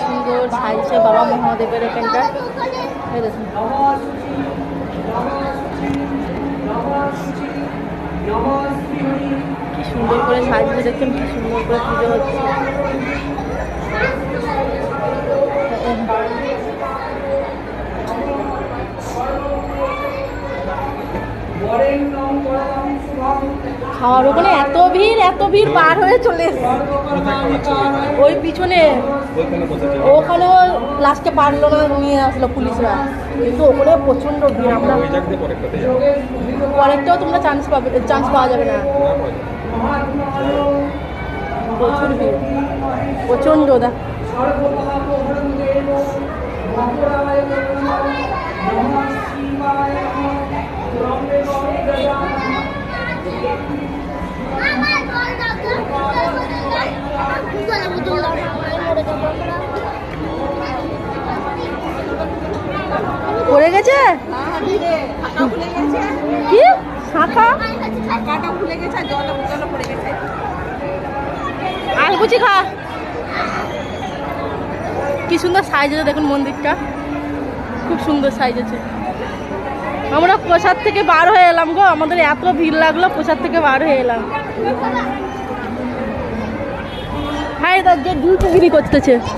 সুন্দর সাইজে বাবা মহাদেবের এখানটা। এই দেখুন কি সুন্দর করে সাজিয়ে দেখছেন, কি সুন্দর করে পুজো হচ্ছে। খাওয়ার ওখানে এত ভিড় পার হয়ে চলে এসেছে। ওই পিছনে ওখানেও লাস্টে পারলো না, নিয়ে আসলো পুলিশরা, কিন্তু ওখানে প্রচন্ড ভিড়। আমরা পরেরটাও তোমরা চান্স পাওয়া যাবে না, প্রচুর ভিড়, প্রচন্ড। দা পড়ে গেছে কি শাখা আলকুচি খা। কি সুন্দর সাইজ আছে দেখুন, মন্দিরটা খুব সুন্দর সাইজ আছে। আমরা প্রসাদ থেকে বার হয়ে এলাম গো, আমাদের এত ভিড় লাগলো, প্রসাদ থেকে বার হয়ে এলাম। হ্যাঁ, তার যে ডিউটিগিরি করতেছে।